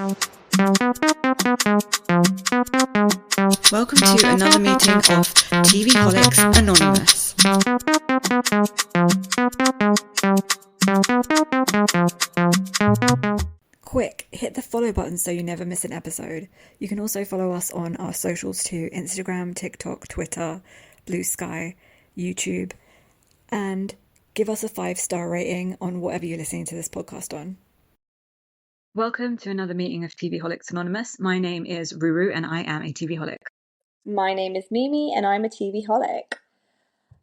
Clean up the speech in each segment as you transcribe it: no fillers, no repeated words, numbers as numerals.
Welcome to another meeting of TV Holics Anonymous. Quick, hit the follow button so you never miss an episode. You can also follow us on our socials too: Instagram, TikTok, Twitter, Blue Sky, YouTube, and give us a 5-star rating on whatever you're listening to this podcast on. Welcome to another meeting of TV Holics Anonymous. My name is Ruru and I am a TV Holic. My name is Mimi and I'm a TV Holic.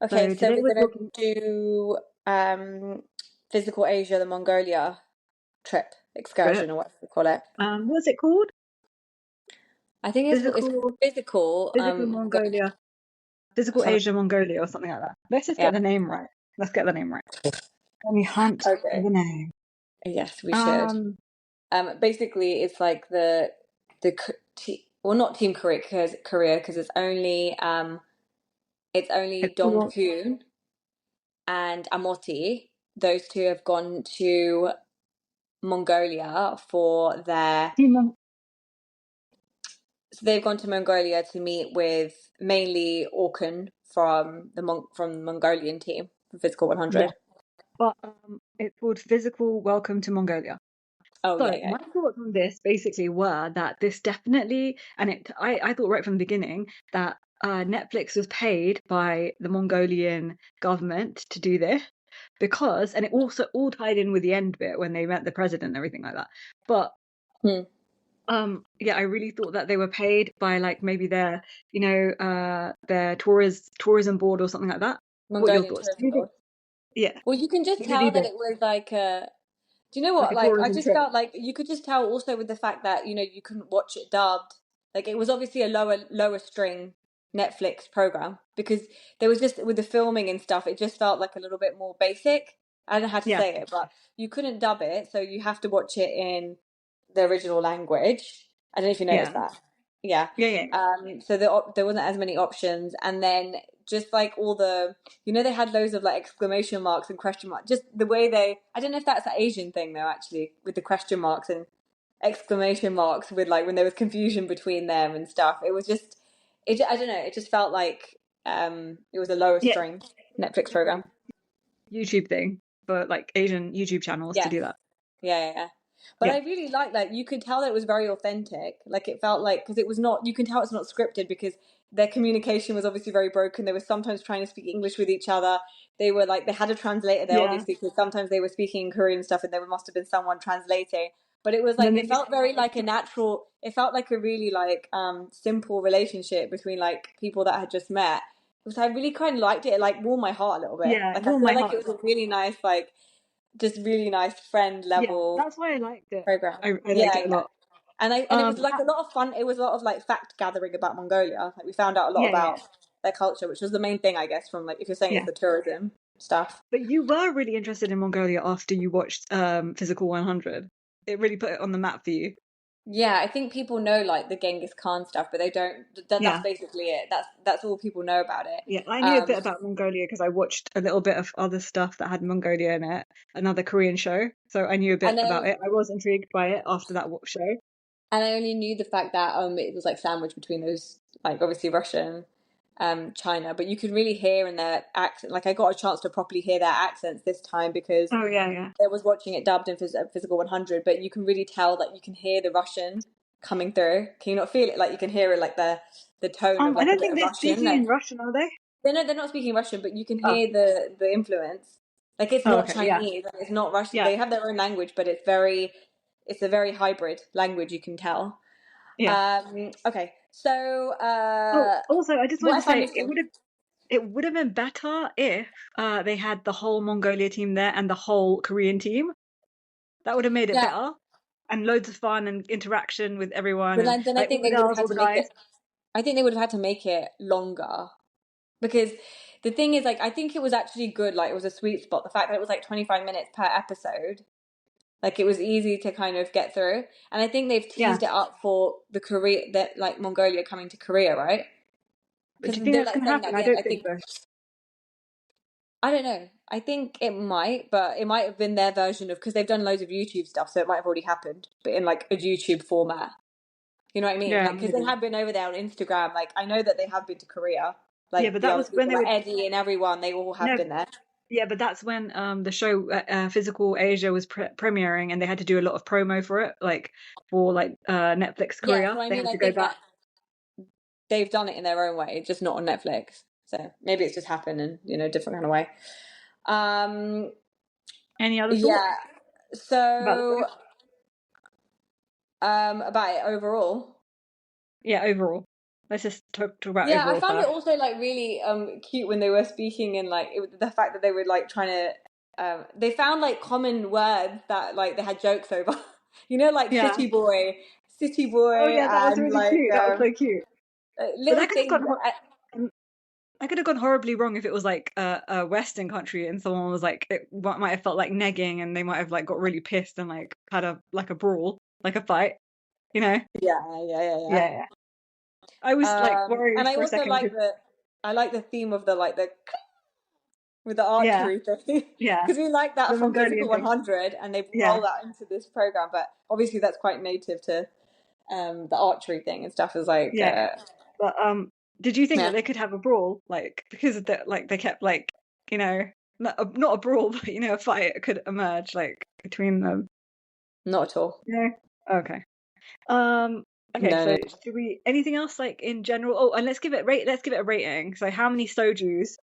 Okay, so we're going to do Physical Asia, the Mongolia trip, excursion, or whatever we call it. What's it called? I think it's Physical Mongolia. Physical Asia, Mongolia, or something like that. Let's just get the name right. Let's get the name right. Let me hunt for the name. Yes, we should. Basically, it's like the not Team Korea because it's only Dong-hyun and Amotti. Those two have gone to Mongolia for their. So they've gone to Mongolia to meet with mainly Orkhon from the Mongolian team for Physical 100. Yeah. But it's called Physical Welcome to Mongolia. Oh, so yeah. My thoughts on this basically were that this definitely, and I thought right from the beginning that Netflix was paid by the Mongolian government to do this because, and it also all tied in with the end bit when they met the president and everything like that. But I really thought that they were paid by like maybe their tourism board or something like that. Mongolian tourism board. Yeah. Well, you can just tell that it was like do you know what? Like I just felt like you could just tell also with the fact that, you couldn't watch it dubbed. Like it was obviously a lower string Netflix program because there was just with the filming and stuff, it just felt like a little bit more basic. I don't know how to say it, but you couldn't dub it, so you have to watch it in the original language. I don't know if you noticed that. Yeah. So there wasn't as many options, and then just like all the, they had loads of like exclamation marks and question marks. Just the way I don't know if that's an Asian thing though, actually, with the question marks and exclamation marks with like when there was confusion between them and stuff. It was just, I don't know. It just felt like it was a lower string Netflix program. YouTube thing for like Asian YouTube channels to do that. Yeah. But I really liked that. You could tell that it was very authentic. Like it felt like, because it was not, you can tell it's not scripted because their communication was obviously very broken. They were sometimes trying to speak English with each other. They were like, they had a translator there, obviously, because sometimes they were speaking Korean and stuff and there must have been someone translating. But it was like, it felt very like a natural, it felt like a really like simple relationship between like people that had just met. Because I really kind of liked it. It like warmed my heart a little bit. Yeah, like I feel like it was a really nice, like, just really nice friend level. Yeah, that's why I liked it. Program. I liked it a lot. And it was like a lot of fun. It was a lot of like fact gathering about Mongolia. Like we found out a lot about their culture, which was the main thing, I guess, from like if you're saying it's the tourism stuff. But you were really interested in Mongolia after you watched Physical 100. It really put it on the map for you. Yeah, I think people know like the Genghis Khan stuff, but they don't. That's basically it. That's all people know about it. Yeah, I knew a bit about Mongolia because I watched a little bit of other stuff that had Mongolia in it, another Korean show. So I knew a bit about it. I was intrigued by it after that show. And I only knew the fact that it was like sandwiched between those, like obviously Russian, China, but you could really hear in their accent. Like I got a chance to properly hear their accents this time because I was watching it dubbed in Physical 100, but you can really tell that you can hear the Russian coming through. Can you not feel it? Like you can hear it, like the tone of like I don't think they're speaking in Russian, are they? They're not speaking Russian, but you can hear the influence. Like it's not Chinese, it's not Russian. Yeah. They have their own language, but it's a very hybrid language. You can tell. Yeah. Okay. So. Also, I just want to say it would have been better if they had the whole Mongolia team there and the whole Korean team. That would have made it better and loads of fun and interaction with everyone. But then I think they would have had to make it. I think they would have had to make it longer because the thing is, like, I think it was actually good. Like, it was a sweet spot. The fact that it was like 25 minutes per episode. Like it was easy to kind of get through, and I think they've teased it up for like Mongolia coming to Korea, right? But do you think that's going to happen? I don't think so. I don't know. I think it might, but it might have been their version of, because they've done loads of YouTube stuff, so it might have already happened, but in like a YouTube format. You know what I mean? Yeah, Like, because they have been over there on Instagram. Like, I know that they have been to Korea. yeah, Like but the that other was when people, they like were Eddie and everyone, they all have no, been there. yeah, but that's when the show Physical Asia was premiering, and they had to do a lot of promo for it, like for like Netflix Yeah, Korea. so I They mean, had I to go think back. that they've done it in their own way, just not on Netflix. So maybe it's just happened in, different kind of way. Any other thoughts Yeah. about the So, show? about it overall. Yeah, overall. Let's just talk about Yeah, I overall found it first. also like really cute when they were speaking, and like the fact that they were like trying to they found like common words that like they had jokes over. Like Yeah. city Oh boy, yeah, that was and really like cute. That was so cute. But little that could have things. gone. I could have gone horribly wrong if it was like a Western country and someone was like it might have felt like negging and they might have like got really pissed and like had a brawl, like a fight, you know? Yeah, yeah, yeah, yeah. Yeah. I was like And worried I for a also second like because the theme of the like the with the yeah, archery thing, yeah, because we like that the from Physical Mongolian thing. 100, and they Yeah, roll that into this program. But obviously, that's quite native to the archery thing and stuff. Is like yeah. But did you think that yeah, they could have a brawl like because of the like they kept like you know not a brawl but a fight could emerge like between them? not at all. Yeah. Okay. Um, okay, No, so no. do we anything else like in general? Oh, and let's give it a rating. So how many sojus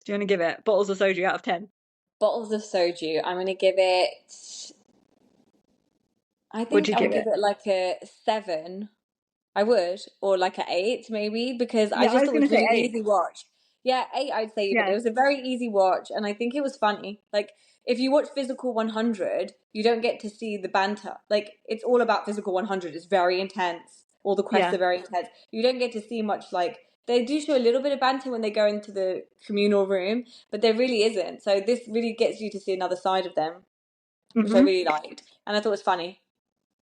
do you want to give it? Bottles of soju out of 10? Bottles of soju. I'm gonna give it. I Would think you I would give give it? it like a 7. I would, or like an 8 maybe, because I Yeah, I just was thought it gonna was say really 8. easy watch. Yeah, 8 I'd say even. It Yeah, was a very easy watch, and I think it was funny. Like if you watch Physical 100, you don't get to see the banter. Like it's all about Physical 100. It's very intense. All the quests yeah. are very intense. You don't get to see much like they do show a little bit of banter when they go into the communal room, but there really isn't. So this really gets you to see another side of them, which I hmm really liked, and I thought it was funny.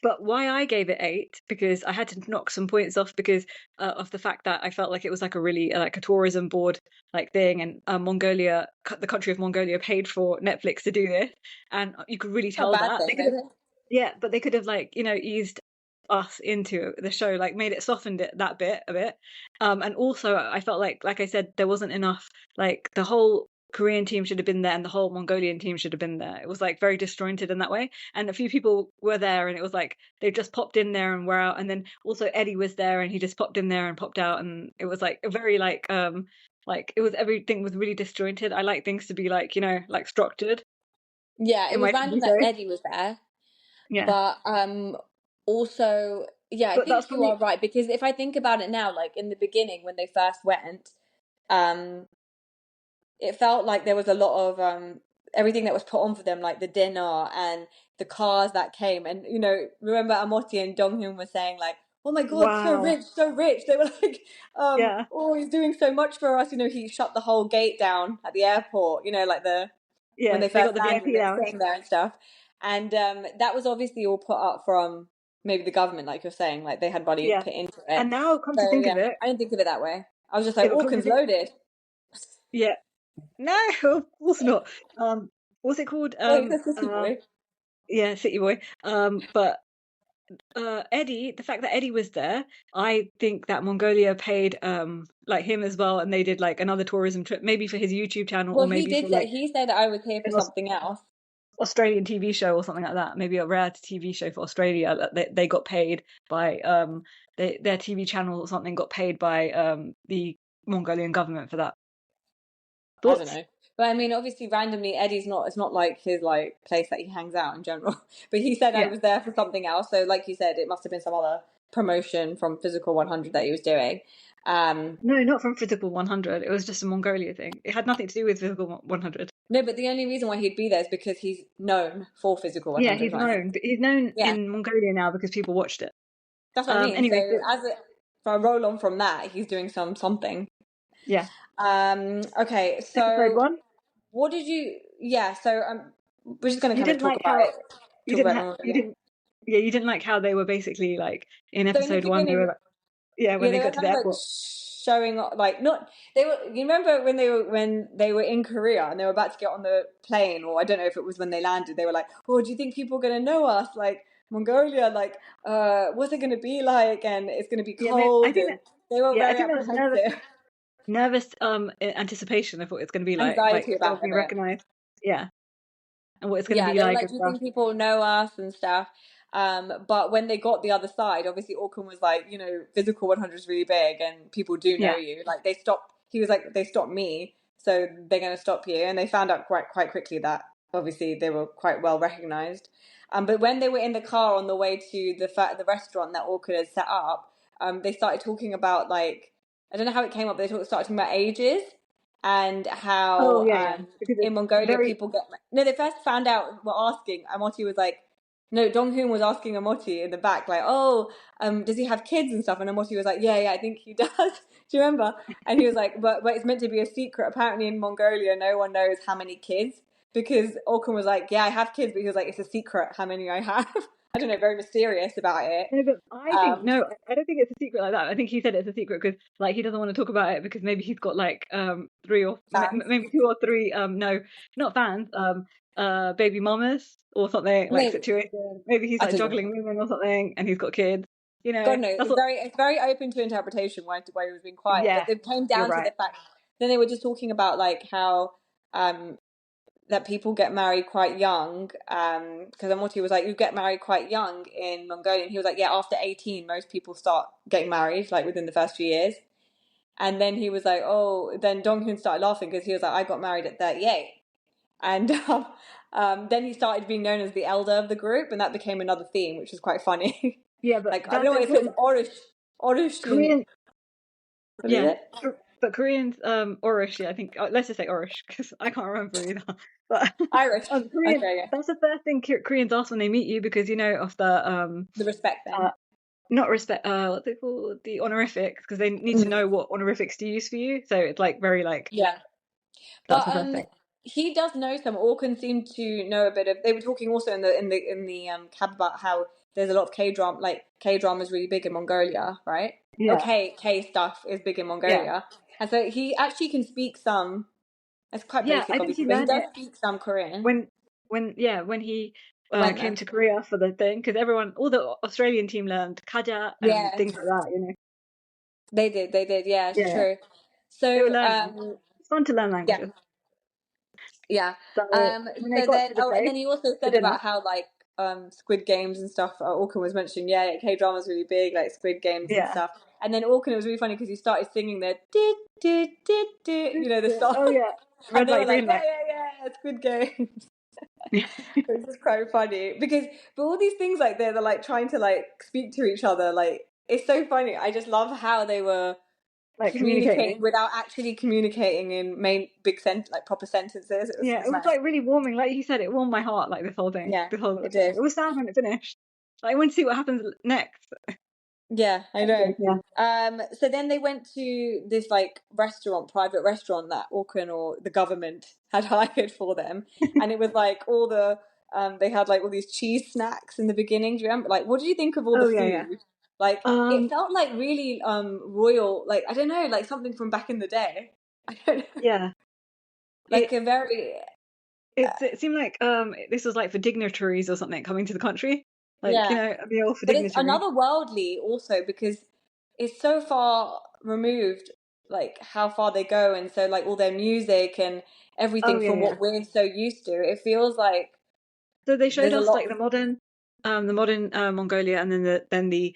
But why I gave it 8 because I had to knock some points off because of the fact that I felt like it was like a really like a tourism board like thing, and Mongolia, the country of Mongolia, paid for Netflix to do this, and you could really Not a tell bad that they thing, could have, though. yeah, but they could have like eased us into the show, like made it softened it that bit a bit, and also I felt like I said there wasn't enough, like the whole Korean team should have been there and the whole Mongolian team should have been there. It was like very disjointed in that way, and a few people were there and it was like they just popped in there and were out, and then also Eddie was there and he just popped in there and popped out, and it was like a very like it was everything was really disjointed. I like things to be like like structured Yeah, it in was my random TV that show. Eddie was there. Yeah, But also, yeah, I but that's think you probably are right, because if I think about it now, like in the beginning when they first went, um it felt like there was a lot of everything that was put on for them, like the dinner and the cars that came. And remember Amotti and Dong-hyun were saying like, "Oh my God, so wow. rich, so rich." They were like, Yeah, "Oh, he's doing so much for us." He shut the whole gate down at the airport. Like the when yeah, they they got first the landed and VIP they were lounge. sitting there and stuff. And that was obviously all put up from maybe the government, like you're saying, like they had money Yeah, put into it. and now come So to think of yeah, it, I didn't think of it that way. I was just yeah, like, but come to Auckland's think, loaded. yeah, no, of course not. What's it called? Wait, the city boy. Yeah, City Boy. But Eddie, the fact that Eddie was there, I think that Mongolia paid like him as well, and they did like another tourism trip, maybe for his YouTube channel, or Well, he maybe for did say like he said that I was here for an something else. Australian TV show or something like that. Maybe a reality TV show for Australia that they got paid by their TV channel or something got paid by the Mongolian government for that. I don't Thoughts? know. But I mean, obviously, randomly, Eddie's not. It's not like his like place that he hangs out in general. But he said I Yeah. was there for something else. So, like you said, it must have been some other promotion from Physical 100 that he was doing. No, not from Physical 100. It was just a Mongolia thing. It had nothing to do with Physical 100. No, but the only reason why he'd be there is because he's known for Physical Yeah, 100, he's right? known. But he's known Yeah, in Mongolia now because people watched it. that's what I mean. So Anyway, so, if I roll on from that, he's doing something. yeah. Okay, Episode so 1. what did you? Yeah, so we're just going to You kind of didn't talk like about how it. Talk about you Mongolia. didn't yeah, you didn't like how they were basically like in So in the episode 1 they were beginning, like, Yeah, when Yeah, they they were got to kind the of like airport. showing off, like not they were. You remember when they were in Korea and they were about to get on the plane, or I don't know if it was when they landed. They were like, "Oh, do you think people are gonna know us? Like Mongolia, like what's it gonna be like? And it's gonna be Yeah, maybe, I cold." think that. And they were Yeah, I very think there was apprehensive, nervous anticipation of what it's going to be like anxiety still about it a being bit. recognized. Yeah, and what it's going to Yeah, be they were like like, and "Do you stuff. think people know us and stuff?" But when they got the other side, obviously Orkhon was like, physical 100 is really big and people do know Yeah. you. Like they stopped. He was like, they stopped me, so they're going to stop you. And they found out quite quickly that obviously they were quite well recognized. But when they were in the car on the way to the restaurant that Orkhon had set up, they started talking about like I don't know how it came up. They started talking about ages and Oh how yeah, yeah. Because in it's Mongolia very. people get no. They first found out were asking. Amotti was like, no. Dong-hyun was asking Amotti in the back, like, oh, does he have kids and stuff? And Amotti was like, yeah, I think he does. Do you remember? And he was like, but it's meant to be a secret. Apparently in Mongolia, no one knows how many kids because Orkhon was like, yeah, I have kids, but he was like, it's a secret how many I have. I don't know, very mysterious about it. No, but I think Um, no, I don't think it's a secret like that. I think he said it's a secret because like he doesn't want to talk about it because maybe he's got like three or fans. maybe two or three no, not fans baby mamas or something like Maybe situation. Maybe he's I like don't know. juggling women or something and he's got kids. God knows. That's what. It's very open to interpretation why he was being quiet. But Yeah, it came you're down to right. the fact. Then they were just talking about like how um that people get married quite young. Because Amotti was like, you get married quite young in Mongolia. And he was like, yeah, after 18, most people start getting married like within the first few years. And then he was like, oh, then Dong-hyun started laughing because he was like, I got married at 38. And then he started being known as the elder of the group, and that became another theme, which was quite funny. Yeah, but Like I don't that's know if it's important. Orishin. Korean, What is yeah, it? but Koreans, Orish, yeah, I think. Let's just say Orish because I can't remember either. But Irish. Korean, Okay, yeah. that's the first thing Koreans ask when they meet you because of the The respect uh thing. not respect what they call the honorifics because they need to Mm. know what honorifics to use for you. So it's like very like Yeah. that's But the first thing. he does know some. Orkun seemed to know a bit of. They were talking also in the cab about how there's a lot of K drama is really big in Mongolia, right? Yeah, K stuff is big in yeah, Mongolia, and so he actually can speak some. It's quite yeah. basic, I think he obviously, but he learned does it speak some Korean. when when he Went came there. to Korea for the thing because all the Australian team learned Kaja and Yeah, things like that. they did. They did. Yeah, it's Yeah, true. they were So, learning. It's fun to learn yeah. languages. Yeah. So when they So got then, to the oh, and place then he also for said dinner, about how like Squid Games and stuff. Orkan was mentioning, yeah, K drama's really big, like Squid Games and yeah. stuff. And then Orkan, it was really funny because he started singing the did did did, the song, Oh yeah, and red they were light, like, green yeah, light. yeah, yeah, Squid Games. It was just quite funny but all these things like they're like trying to like speak to each other, like it's so funny. I just love how they were Like communicating communicating. without actually communicating in main big like proper sentences. It Yeah, was it was nice. like really warming. Like you said, it warmed my heart. Like this whole thing, Yeah, this whole it thing. did. It was sad when it finished. Like, I want to see what happens next. Yeah, I know. Anyway, yeah. So then they went to this like private restaurant that Auckland or the government had hired for them, and it was like all the they had like all these cheese snacks in the beginning. Do you remember? Like, what did you think of all the Oh yeah, yeah. food? Like, it felt like really royal. Like, I don't know, like something from back in the day. I don't know, Yeah. like It a very it seemed like this was like for dignitaries or something coming to the country. Like yeah. a meal for But it's dignitaries. another worldly also because it's so far removed, like how far they go, and so like all their music and Oh everything yeah, from yeah. what we're so used to. It feels like So they showed there's a us lot like of the modern Mongolia, and then the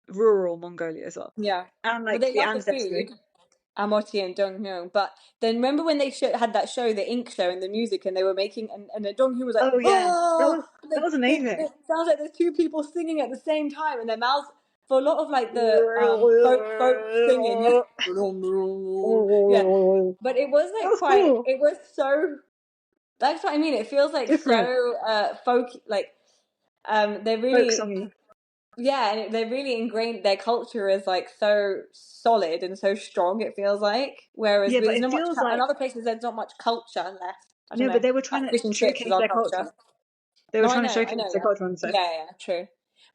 rural Mongolia as well, yeah. and But like they the love the food, ancestry. Amotti and Dong-hyun. But then remember when they had that show, the Ink show, and the music, and they were making and then Dong-hyun was like, Oh yeah, oh, that like was amazing. it sounds like there's two people singing at the same time, and their mouths for a lot of like the folk singing. Yeah, but it was That like was cool. it was so that's what I mean. It feels like Different so folk like they're folk really songy. yeah, and they're really ingrained. Their culture is like so solid and so strong. It feels like, whereas Yeah, but there's it not much. feels In like other places, there's not much culture left. I don't no, know. but they were trying Like to fish and chips is showcase our their culture. culture. They were No, trying to I showcase know, their yeah, culture, and so yeah, yeah, true.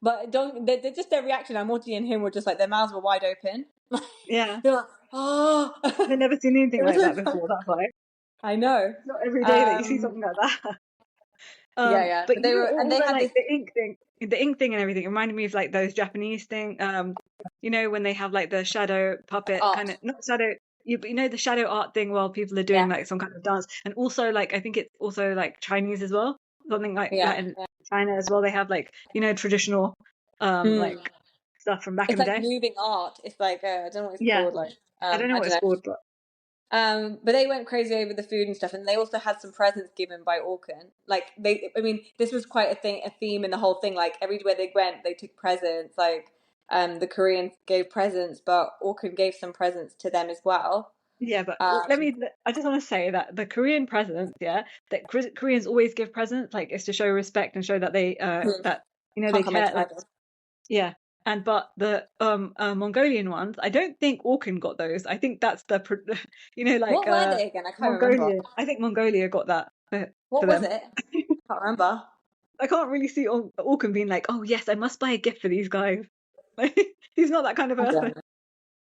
But they're just their reaction. Amotti and him were just like their mouths were wide open. Yeah. They're like, oh. They've never seen anything It was like that so before. That's why. I know. It's not every day that you see something like that. Yeah. But But they you know, were, and all they the had this. like the ink thing and everything, it reminded me of like those Japanese thing. You know, when they have like the shadow puppet Art. kind of, not shadow, but you know, the shadow art thing while people are doing Yeah. like some kind of dance. And also like, I think it's also like Chinese as well. Something like Yeah. that in China as well. They have like, you know, traditional Mm. like stuff from back in It's the like day. moving art. It's like I don't know what it's Yeah. called. Like I don't know I what don't it's know. called, but But they went crazy over the food and stuff, and they also had some presents given by Orkhon. Like I mean, this was quite a theme in the whole thing. Like everywhere they went, they took presents. Like, the Koreans gave presents, but Orkhon gave some presents to them as well. yeah, but Um, I just want to say that the Korean presents, yeah, that Koreans always give presents, like it's to show respect and show that they, that, you know, they can't come care, into like, others. yeah. And but the Mongolian ones, I don't think Orkin got those. I think that's you know, like What were they again? I can't remember. Mongolia. I think Mongolia got that for What was them. it? Can't remember. I can't really see Orkin being like, oh yes, I must buy a gift for these guys. Like, he's not that kind of I person.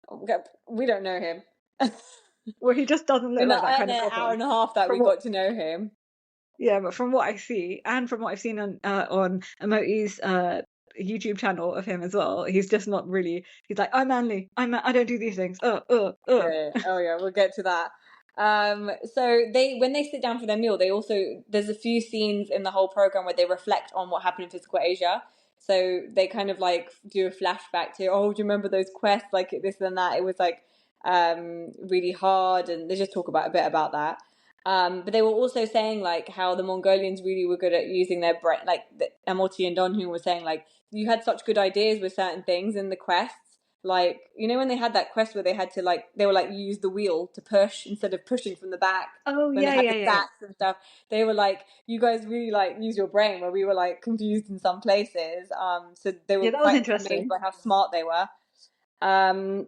don't know. We don't know him. Or he just doesn't look In like that the kind of hour person. and a half that we From what, got to know him. yeah, but from what I see, and from what I've seen on Amotti's YouTube channel of him as well, he's just not really. He's like, I'm manly. I don't do these things. Yeah. Oh yeah, we'll get to that. So when they sit down for their meal, there's a few scenes in the whole program where they reflect on what happened in Physical Asia. So they kind of like do a flashback to, oh, do you remember those quests, like this and that? It was like really hard, and they just talk about a bit about that. But they were also saying like how the Mongolians really were good at using their brain, like Amotti and Dong-hyun were saying like you had such good ideas with certain things in the quests. Like, you know, when they had that quest where they had to like they were like use the wheel to push instead of pushing from the back, Oh when they yeah, had yeah, the yeah, stats and stuff, they were like, you guys really like use your brain, where we were like confused in some places. So they were yeah. That was quite amazed interesting. by how smart they were. um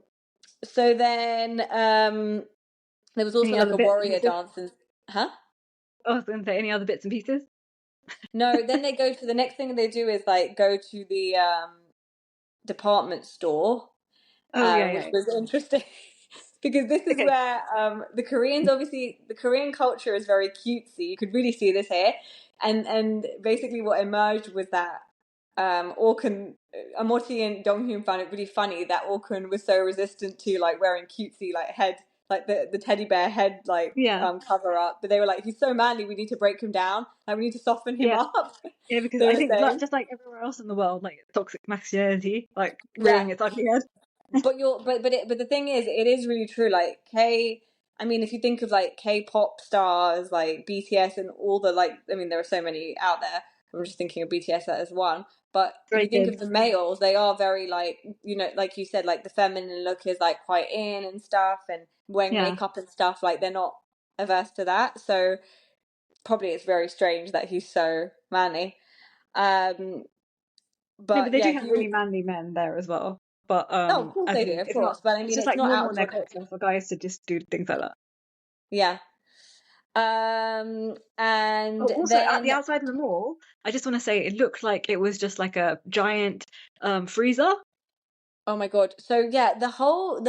so then there was also Any like other a bits and warrior pieces? dance and huh. I was going to say any other bits and pieces. No, then they go to the next thing they do is like go to the department store, Oh yeah, which yeah. was interesting because this is Okay. where the Koreans, obviously the Korean culture is very cutesy. You could really see this here, and basically what emerged was that Orkun, Amotti and Dong-hyun found it really funny that Orkun was so resistant to like wearing cutesy like head, like the teddy bear head, like Yeah, cover up. But they were like, he's so manly, we need to break him down, like we need to soften him yeah, up. yeah. Because They I were think saying, just like everywhere else in the world, like toxic masculinity, like yeah. rearing its ugly head. But the thing is, it is really true. Like I mean, if you think of like K-pop stars like BTS and all the like, I mean, there are so many out there. I'm just thinking of BTS as one. But if Very you think kids. of the males, they are very like, you know, like you said, like the feminine look is like quite in and stuff, and wearing Yeah. makeup and stuff. Like they're not averse to that. So probably it's very strange that he's so manly. Um, No, but but they yeah, do have he really was. manly men there as well. But Oh, of course as they do, in, of course. But I it's mean, just it's like not normal in out their of culture for guys to just do things like that. yeah. Oh, And also at the then, outside of the mall, I just want to say it looked like it was just like a giant freezer. oh my God. So yeah, the whole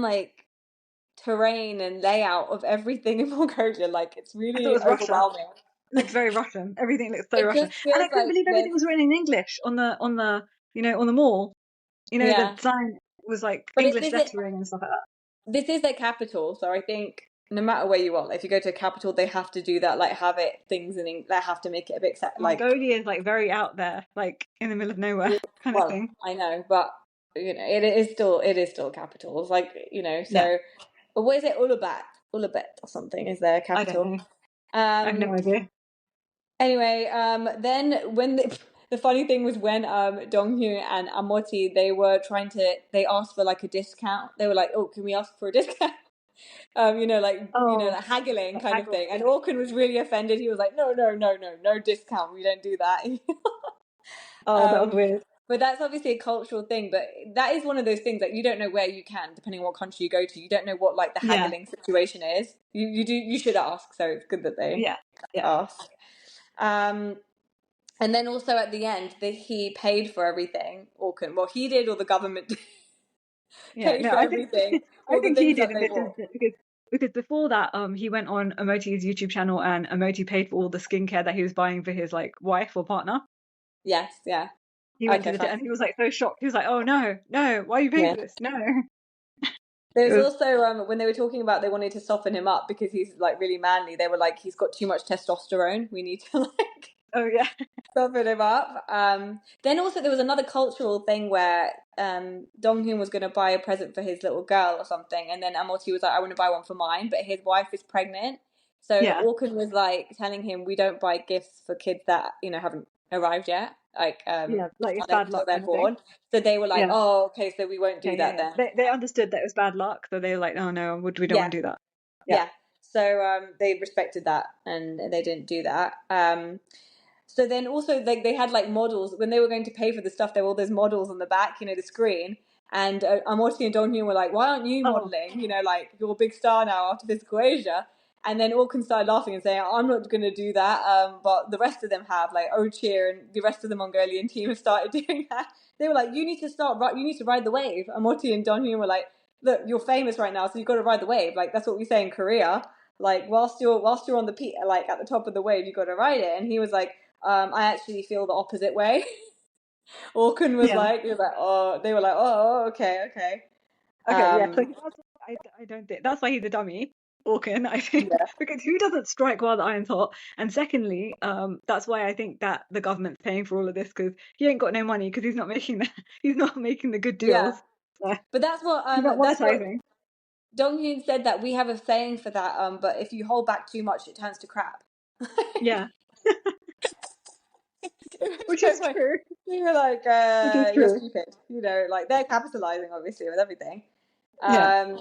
like terrain and layout of everything in Mongolia, like it's I thought it really was Russia. overwhelming. It looked very Russian. Everything looked so It Russian, just and I feels couldn't like believe there's, everything was written in English on the you know on the mall. You know the yeah. sign was like But English lettering and stuff like that. this is their capital, so I think no matter where you are, like, if you go to a capital, they have to do that, like have it things in they have to make it a bit like, Mongolia is like very out there, like in the middle of nowhere kind of well, thing. I know, but you know, it is still capital. It's like, you know, Yeah, so but what is it, Ulaanbaatar or something is their I don't capital. know. I have no Um idea. Anyway, then when the funny thing was when Dong-hyun and Amotti, they asked for like a discount. They were like, "Oh, can we ask for a discount?" Oh, Like haggling like kind of haggle. thing. And Orkun was really offended. He was like, "No, no, no, no, no discount. We don't do that." Oh, that was um, weird. but that's obviously a cultural thing. But that is one of those things that you don't know where you can, depending on what country you go to. You don't know what like the Yeah, haggling situation is. You should ask. So it's good that they yeah, yeah. ask. Um, And then also at the end, he paid for everything. Orkun, well, he did, or the government paid for everything. I All the think he things did that in they this bought. instance because before that he went on Amotti's YouTube channel and Amotti paid for all the skincare that he was buying for his like wife or partner. Yes, yeah. He went Okay, to fine. and he was like so shocked. He was like, "Oh no, no! Why are you paying for this? No!" There It was was also when they were talking about they wanted to soften him up because he's like really manly. They were like, he's got too much testosterone. We need to like oh yeah, soften him up. Then also there was another cultural thing where Dong-hyun was going to buy a present for his little girl or something, and then Amotti was like, I want to buy one for mine, but his wife is pregnant. So yeah, Orkun was like telling him, we don't buy gifts for kids that haven't arrived yet, like yeah. Like it's bad until luck they're kind of thing. born. So they were like, Yeah, oh, okay, so we won't do that yeah. then. They understood that it was bad luck, so they were like, "Oh no, we don't Yeah, want to do that." Yeah. yeah. So they respected that and they didn't do that. So then also they had like models when they were going to pay for the stuff. There were all those models on the back, the screen. And Amotti and Dong-hyun were like, "Why aren't you Oh modeling? Like you're a big star now after Physical-Asia." And then Orkun started laughing and saying, "I'm not going to do that." But the rest of them have, like Ochir and the rest of the Mongolian team have started doing that. They were like, "You need to you need to ride the wave." Amotti and Dong-hyun were like, "Look, you're famous right now, so you've got to ride the wave. Like that's what we say in Korea. Like whilst you're on the peak, like at the top of the wave, you got to ride it." And he was like, I actually feel the opposite way. Orkun was yeah. like, he was like, oh, they were like, oh, okay, okay. Okay, yeah. So Um, that's why I don't think that's why he's a dummy, Orkin. I think yeah, because who doesn't strike while the iron's hot? And secondly, that's why I think that the government's paying for all of this because he ain't got no money because he's not making he's not making the good yeah. deals. So But that's he's not what monetizing. Dong-hyun said, that we have a saying for that. But if you hold back too much, it turns to crap. Yeah, It was which so is funny. true. We were like, Which is you're true. stupid. Like they're capitalizing obviously with everything. Yeah, Um,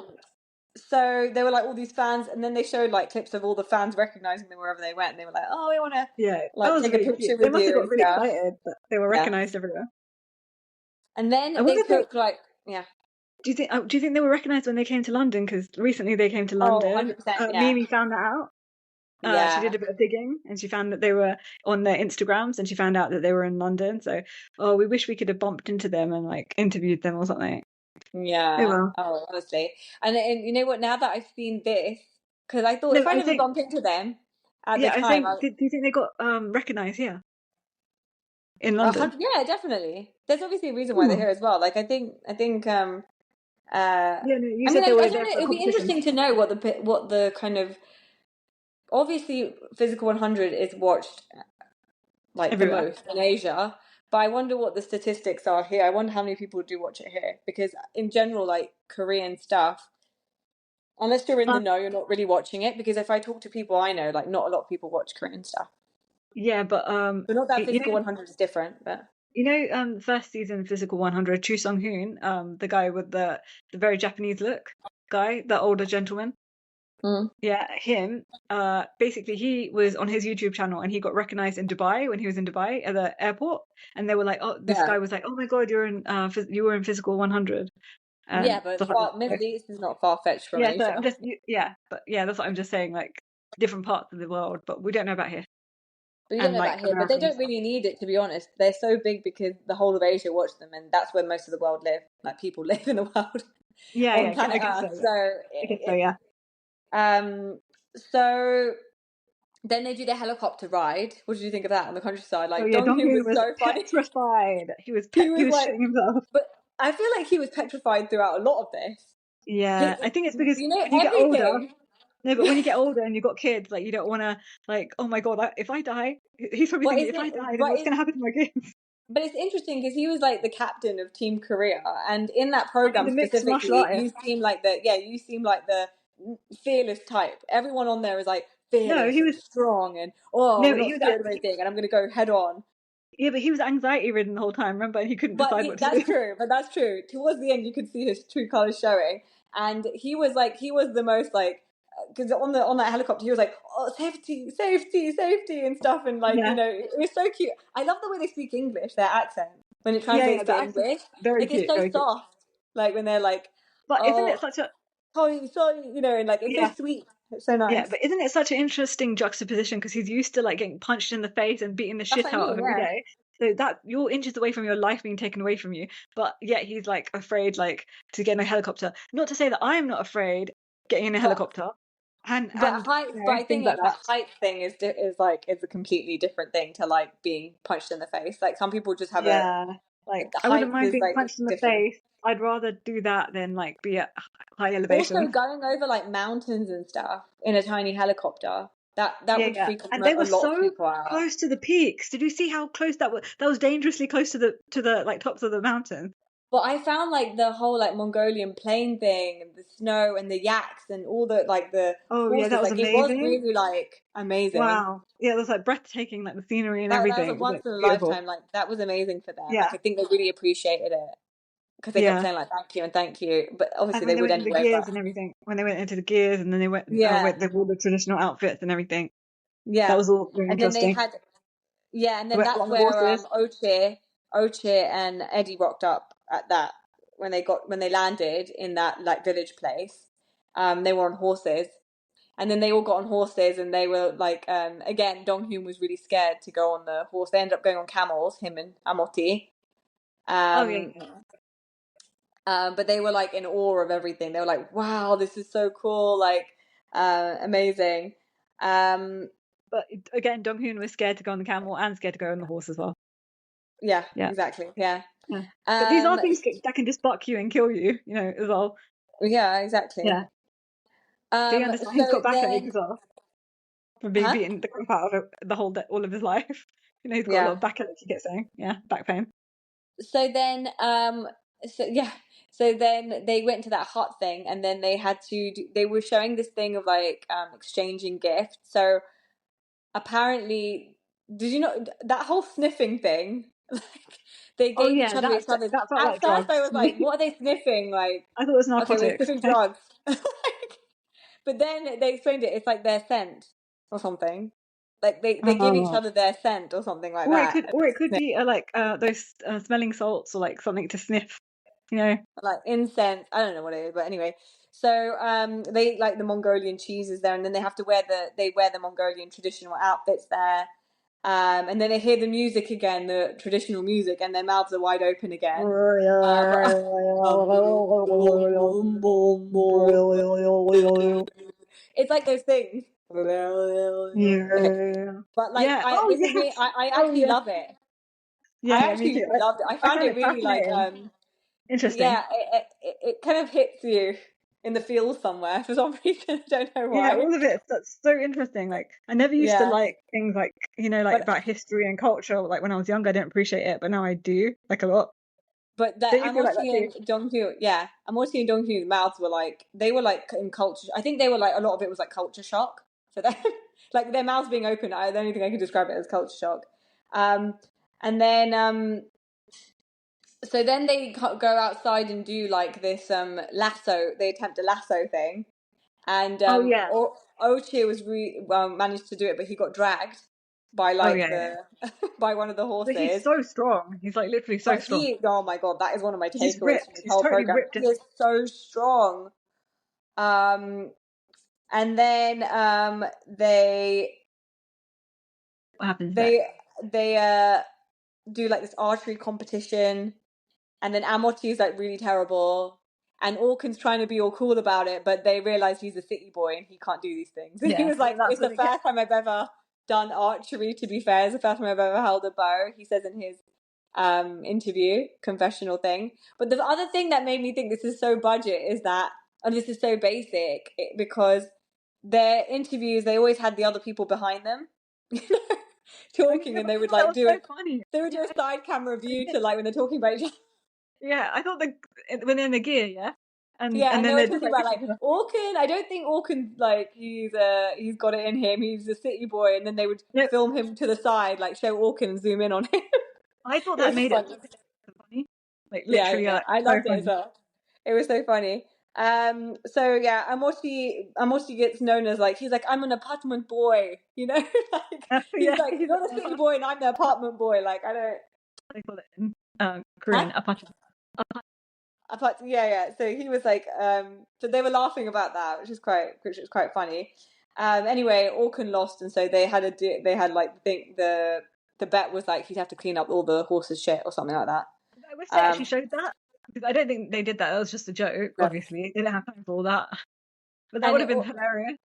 so they were like all these fans, and then they showed like clips of all the fans recognizing them wherever they went, and they were like, "Oh, we want to yeah. That like was take a really picture cute. They with must have you got and really stuff." excited that they were Yeah. recognized everywhere. And then I they wonder if they. took like, yeah. Do you think they were recognized when they came to London? Because recently they came to Oh, London. 100%. Yeah. Mimi found that out. She Yeah. did a bit of digging and she found that they were on their Instagrams and she found out that they were in London. So, oh, we wish we could have bumped into them and like interviewed them or something. Oh Yeah. well. Oh, honestly. And you know what? Now that I've seen this, because I thought No, if I I never think bumped into them at the yeah, I time, think. Do you think they got recognized here in London? yeah, definitely. There's obviously a reason why they're Hmm. here as well. Like I think Yeah, no, you I mean, said they I were don't there know. for a It'd be competition. interesting to know what the kind of, obviously Physical 100 is watched like the Everywhere. most in Asia, but I wonder what the statistics are here. I wonder how many people do watch it here, because in general, like Korean stuff, unless you're in the Um, know, you're not really watching it. Because if I talk to people I know, like not a lot of people watch Korean stuff. yeah, but So not that you Physical know, 100 is different, but first season Physical 100, Chu Sung-hoon, the guy with the very Japanese look, guy, the older gentleman. mm, Yeah, him. Basically, he was on his YouTube channel and he got recognized in Dubai when he was in Dubai at the airport, and they were like, "Oh, this yeah, guy was like, oh my God, you were in Physical 100 yeah. and But stuff like that." So, Middle East is not far fetched from yeah, so Asia. I'm just yeah, but yeah, that's what I'm just saying, like different parts of the world, but we don't know about here But you don't and know like about here. But they don't Americans. really need it, to be honest. They're so big because the whole of Asia watch them, and that's where most of the world live. Like people live in the world Yeah, on yeah, I planet guess so. Earth. Yeah, So I guess so. Yeah. um, so then they do their helicopter ride. What did you think of that on the countryside? Oh Like yeah, Dong-hyun Dong-hyun was was so funny. petrified. He He was was like, shitting himself. but I feel like he was petrified throughout a lot of this. Yeah, I think it's because when you get older. Everything. No, but when you get older and you've got kids, like you don't want to, like, oh my God, if I die, he's probably But thinking, isn't if I it? die, then what's going to happen to my kids? But it's interesting because he was like the captain of Team Korea, and in that And program the mixed martial specifically, artist. you seem like the fearless type. Everyone on there is like No, fearless he and was, strong, and oh, no, we're not he was, scared of anything, and I'm going to go head on. yeah, but he was anxiety ridden the whole time, remember? And he couldn't But decide what to that's do. true. But that's true. Towards the end, you could see his true colors showing, and he was the most like, because on that helicopter, he was like, "Oh, safety, safety, safety," and stuff, and like Yeah, it was so cute. I love the way they speak English, their accent when it yeah, translates the to accent's English. very Like it's cute, so very cute. soft, like when they're like, But isn't it "Oh, such a, sorry, sorry," and like it's so yeah, sweet. It's so nice. Yeah, but isn't it such an interesting juxtaposition because he's used to like getting punched in the face and beating the That's shit what I out mean, of every yeah. day. So that you're inches away from your life being taken away from you, but yet he's like afraid like to get in a helicopter. Not to say that I'm not afraid getting in a But helicopter, and heights, you but know, I things think like it's that. that height thing is a completely different thing to like being punched in the face. Like some people just have Yeah, like the I wouldn't height mind is being like punched in the different. face. I'd rather do that than like be at high Also, elevation. going over like mountains and stuff in a tiny helicopter, that Yeah, would yeah. freak And they a were lot of so people out. close to the peaks. Did you see how close that was? That was dangerously close to the like tops of the mountain. But I found like the whole like Mongolian plain thing and the snow and the yaks and all the like the Oh yeah, that horses, was like it was amazing. really like amazing. Wow. Yeah, it was like breathtaking, like the scenery and That was a everything. It was once like in a beautiful. lifetime, like that was amazing for them. Like Yeah, I think they really appreciated it because they kept yeah. saying like thank you and thank you, but And obviously when they they would went into the anyway. gears But and everything, when they went into the gears and then they went yeah, with all the traditional outfits and everything, that yeah, was all very and then they interesting. had yeah, and They then went that's on the where horses. Ochir and Eddie rocked up at that when they landed in that like village place. They were on horses. And then they all got on horses and they were like, again, Dong-hyun was really scared to go on the horse. They ended up going on camels, him and Amotti. Oh yeah, Um, yeah. but they were like in awe of everything. They were like, wow, this is so cool, like, amazing. Um, But again, Dong-hyun was scared to go on the camel and scared to go on the horse as well. yeah, Yeah, exactly. Yeah. yeah. But these are Um, things that can just buck you and kill you, you know, as well. yeah, exactly. Yeah. So you understand he's So got backache then, as well from being huh? beaten the crap out of it the whole all of his life. You know, he's got a lot Yeah. of backache. You get saying, yeah, back pain. So then, so yeah, so then they went to that hut thing, and then they had to. They were showing this thing of like exchanging gifts. So apparently, did you know that whole sniffing thing? Like they Oh gave yeah, each other's. that felt At like first, I drugs was to like, me. "What are they sniffing?" Like, I thought it was okay, we're narcotics. sniffing drugs. But then they explained it. It's like their scent or something. Like they give each Oh. other their scent or something like that. Or it could be like those smelling salts or like something to sniff. You know. Like incense. I don't know what it is, but anyway. So they like the Mongolian cheeses there, and then they have to wear the Mongolian traditional outfits there. And then they hear the music again, the traditional music, and their mouths are wide open again. It's like those things. Okay. Yeah. But like Yeah. I Oh this is me yes. I Oh actually yeah. love it. Yeah, I yeah, me actually too. really loved it. I I found find it it really like fascinating. Interesting. yeah, it kind of hits you in the feels somewhere for some reason. I don't know Yeah, why. all of it. That's so interesting. Like, I never used to Yeah. like things like, you know, like But about history and culture. Like when I was younger, I didn't appreciate it, but now I do, like a lot. that Don't you feel like that Amotti too? and Dong-hyun, yeah, Amotti and Dong-hyun's mouths were like they were like in culture. I think they were like a lot of it was like culture shock for them. Like their mouths being open. The only thing I can describe it as culture shock. Um, and then so then they go outside and do like this lasso. They attempt a lasso thing, and Oh yeah. Ochir was managed to do it, but he got dragged by Oh like yeah, yeah. the by one of the But he's horses. so strong. He's like literally so But strong. oh my God, that is one of my He's just takeaways from ripped. this He's whole totally program. ripped. He is so strong. Um, and then What happens next? they do like this archery competition, and then Amotti is like really terrible, and Orkun's trying to be all cool about it, but they realize he's a city boy and he can't do these things. And he Yeah, was and then like, that's "It's when the they get. first time I've ever done archery. To be fair, it's the first time I've ever held a bow." He says in his interview confessional thing. But the other thing that made me think this is so budget is that, and this is so basic, because their interviews they always had the other people behind them Oh talking, yeah, and but I thought that was so funny. they would Yeah, do a side camera view to like when they're talking about each other. yeah. I thought when they're in the gear, yeah, Yeah, and and they then were they're just talking like about looking like at each other. Orkun. I don't think Orkun like he's got it in him. He's a city boy, and then they would No, film him to the side, like show Orkun and zoom in on him. I thought It that was made it funny. so funny. Like Yeah, literally, yeah, like I so loved it as funny. well. It was so funny. So yeah, Amotti gets known as like he's like I'm an apartment boy, you know, like he's Yeah, like he's you're the city boy and I'm the apartment boy. Like I don't they call it in huh Korean, apache. So he was like, so they were laughing about that, which was quite funny. Anyway, Orkhon lost, and so they had the bet was like he'd have to clean up all the horses' shit or something like that. I wish they actually showed that, because I don't think they did that. That was just a joke. No. Obviously, they didn't have time for all that, but that would have been hilarious.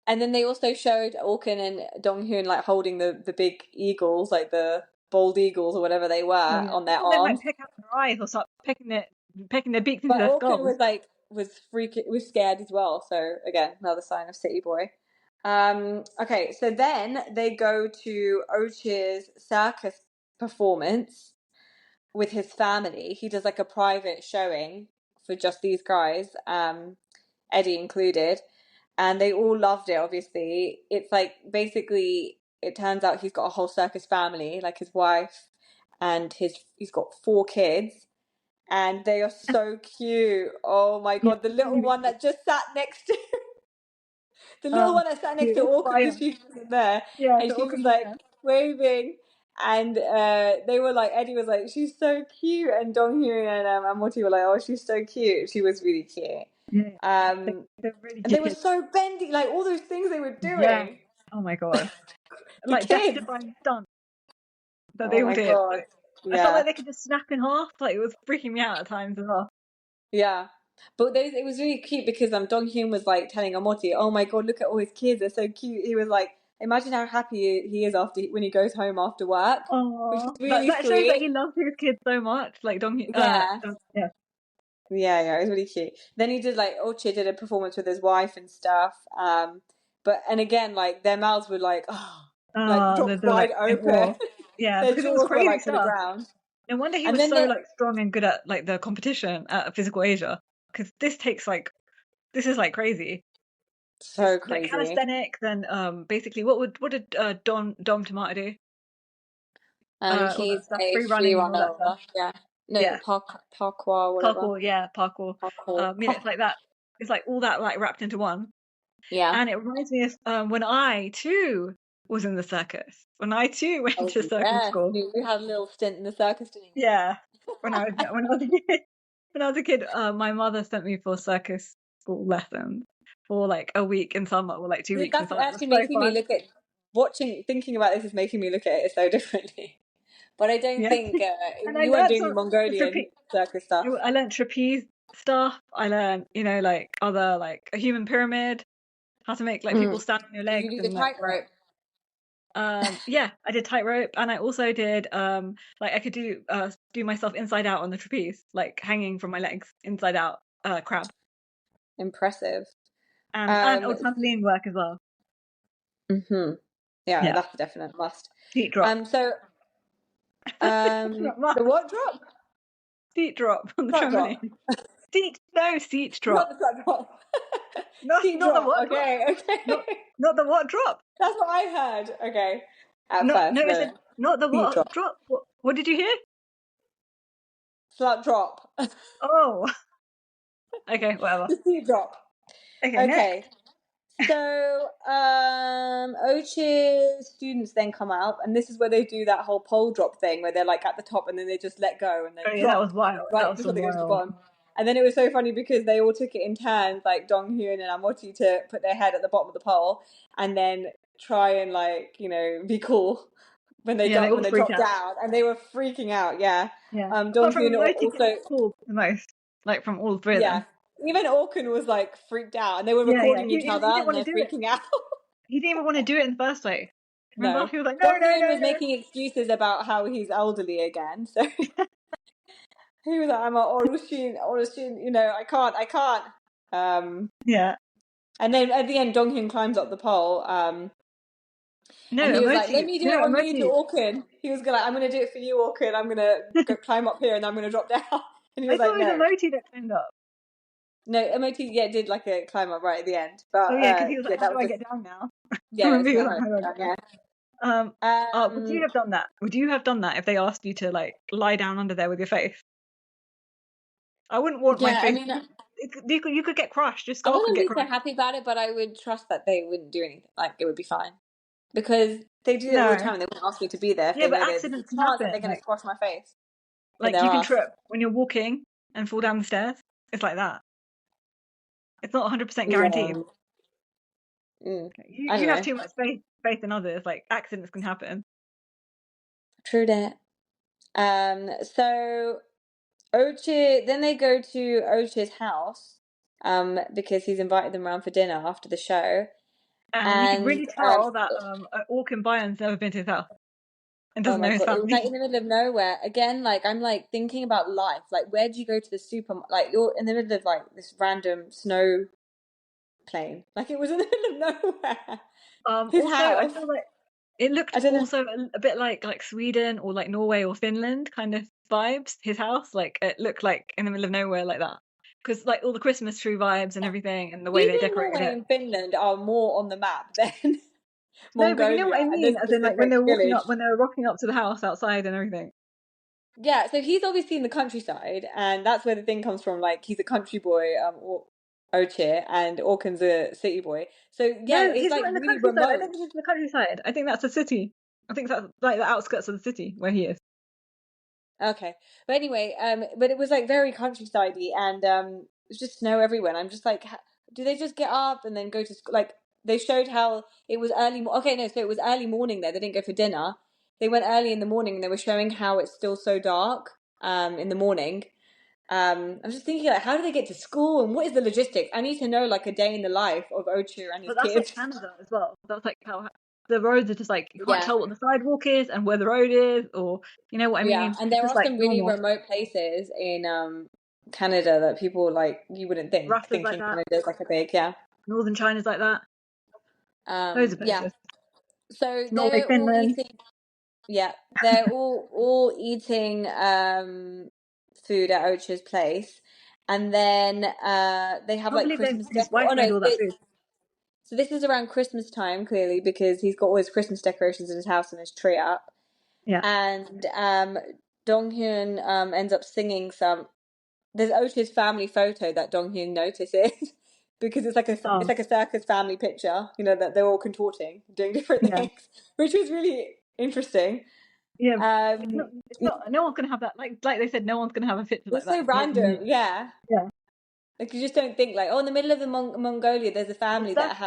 And then they also showed Orkhon and Dong-hyun like holding the big eagles, like the bald eagles or whatever they were, on their arms. They might pick out their eyes or start pecking their beaks into their skulls. Orkhon was scared as well. So again, another sign of city boy. Okay, so then they go to Ochir's circus performance with his family. He does like a private showing for just these guys, Eddie included. And they all loved it, obviously. It's like, basically, it turns out he's got a whole circus family, like his wife, and he's got 4 kids. And they are so cute. Oh my God. The little one that just sat next to Orkhon, she wasn't there. Yeah, and she was like waving. And they were like, Eddie was like, she's so cute. And Dong-hyun and Amotti were like, oh, she's so cute. She was really cute. Yeah. Really, and they were so bendy, like all those things they were doing. Yeah. Oh my God. Like death-defying stunts that they all did. Like, I felt like they could just snap in half. Like, it was freaking me out at times as well. Yeah. But it was really cute because Dong-hyun was like telling Amotti, oh my God, look at all his kids, they're so cute. He was like, imagine how happy he is when he goes home after work. Which is really that shows that he loves his kids so much. Like Dong-hyun. Yeah, it was really cute. Then he did Ochir did a performance with his wife and stuff. And again, like their mouths were like, dropped wide open. Yeah, because it was crazy stuff. To the ground. No wonder he was so strong and good at like the competition at Physical Asia, because this is like crazy. So crazy. Like calisthenics and basically what did Dom Tomato do? He's a free running and all that stuff. Yeah. No, yeah. Parkour, whatever. Parkour. It's like that. It's like all that like wrapped into one. Yeah. And it reminds me of when I too was in the circus. When I too went to circus school. You had a little stint in the circus, didn't you? Yeah. When I was a kid, my mother sent me for circus school lessons for like a week in summer or like 2 weeks in summer. That's actually making me look at thinking about this is making me look at it so differently. But I don't think you weren't doing Mongolian circus stuff. I learned trapeze stuff. I learned, like other like a human pyramid, how to make like people stand on your legs. You did tightrope. Yeah, I did tightrope, and I also did I could do myself inside out on the trapeze, like hanging from my legs inside out, crab. Impressive. And trampoline work as well. Yeah, that's a definite must. Seat drop. The what drop? Seat drop on the trampoline. Seat drop. Not the flat drop. Not the what drop. Okay. Not the what drop. That's what I heard. Okay. First, not the what drop. What did you hear? Flat drop. Oh. Okay, whatever. The seat drop. Okay. So, Ochir's students then come out, and this is where they do that whole pole drop thing, where they're like at the top, and then they just let go, and then drop. That was wild. Right before they go to the bottom. And then it was so funny because they all took it in turns, like Dong-hyun and Amotti, to put their head at the bottom of the pole, and then try and be cool when they drop down, and they were freaking out. Yeah. Dong-hyun also cool the most, like from all 3 of them. Even Orkhon was like freaked out, and they were recording each other, and they're freaking out. He didn't even want to do it in the first place. Remember? No. He was like, no. He was making excuses about how he's elderly again. So he was like, I'm Orushin, I can't. Yeah. And then at the end, Dong-hyun climbs up the pole. And he was like, let me do it on you to Orkhon. He was like, I'm going to do it for you, Orkhon. I'm going to go climb up here, and I'm going to drop down. And he was like, no. It was Amotti that climbed up. No, Amotti, did like a climb up right at the end. But, because he was like, how do I get down now? Yeah, would you have done that? Would you have done that if they asked you to like lie down under there with your face? I wouldn't want my face. I mean, you could get crushed. Your skull could get crushed. I wouldn't be so happy about it, but I would trust that they wouldn't do anything. Like, it would be fine. Because they do that all the time. They wouldn't ask me to be there. Yeah, but accidents happen. They're going to squash my face. Like, you can trip when you're walking. and fall down the stairs. It's like that. It's not 100% guaranteed. Yeah. I You don't have know. too much faith in others. Like accidents can happen. True that. So Ochir, then they go to Ochir's house, because he's invited them around for dinner after the show. And you can And really tell that Orkhonbayar's never been to his house and oh doesn't my know his God, it was like family. in the middle of nowhere. Again, like I'm like thinking about life. Like, where do you go to the super? Like, you're in the middle of like this random snow plain. Like, it was in the middle of nowhere. His Also, I house. feel like it looked I don't know. also a bit like Sweden or like Norway or Finland kind of vibes. His house, like it looked like in the middle of nowhere like that, because like all the Christmas tree vibes and everything, and the way they Sweden, decorated Norway, it. and Finland are more on the map than No, but you know what Mongolia I and this mean, as in like when specific they were walking village. up, when they were rocking up to the house outside and everything. Yeah, so he's obviously in the countryside, and that's where the thing comes from. Like, he's a country boy, Ochir, and Orkun's a city boy. So yeah, No, it's he's like not in the really countryside. I don't remote. think he's in the countryside. I think that's a city. I think that's like the outskirts of the city where he is. Okay, but anyway, but it was like very countrysidey, and it's just snow everywhere. And I'm just like, do they just get up and then go to school? Like, they showed how it was early. Okay, no, so it was early morning there. They didn't go for dinner. They went early in the morning, and they were showing how it's still so dark in the morning. I'm just thinking, like, how do they get to school, and what is the logistics? I need to know like a day in the life of Ochir and his But that's like kids. Canada as well. That's like how the roads are just like you can't Yeah, tell what the sidewalk is and where the road is, or you know what I yeah, mean. and It's there just are like some really normal. remote places in Canada that people like you wouldn't think, Russia's like thinking that. Canada's like a big, yeah. Northern China's like that. Loads of Yeah. places. So Norway, they're all Finland. eating. Yeah, they're all eating food at Ochir's place, and then they have Can't like believe Christmas his decor. wife Oh made no, all that food. so this is around Christmas time, clearly, because he's got all his Christmas decorations in his house and his tree up. Yeah. And Dong-hyun ends up singing some. There's Ochir's family photo that Dong-hyun notices because it's Oh, like a circus family picture, you know, that they're all contorting, doing different yeah. things, which was really interesting. Yeah. Um, It's not. No one's gonna have that. Like they said, no one's gonna have a picture like it's that. so Not even you. random, yeah. Yeah. Like, you just don't think like, oh, in the middle of the Mongolia, there's a It's family that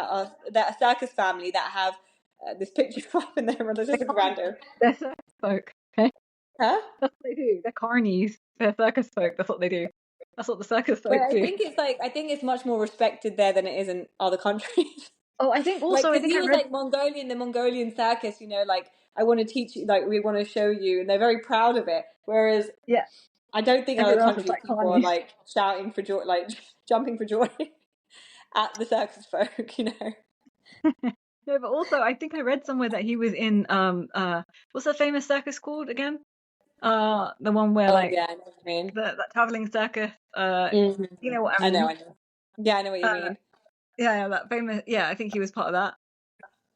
that a circus family that have this picture up in there. It's they're just carnies. random, They're circus folk. Okay, huh? that's what they do. They're carnies. They're circus folk. That's what they do. That's what the circus But folk do. I think it's much more respected there than it is in other countries. Oh, I think Like, also I because think he I was read. like Mongolian, the Mongolian circus, you know, like, I want to teach you, like, we want to show you, and they're very proud of it. Whereas Yeah, I don't think in other everywhere else is countries like people are carnies. like shouting for joy, like jumping for joy at the circus folk, you know. No, but also I think I read somewhere that he was in what's that famous circus called again? The one where Oh like yeah, I know what you mean. that traveling circus. You know what I I know, mean? I know. Yeah, I know what you Uh, mean. yeah, that famous. Yeah, I think he was part of that,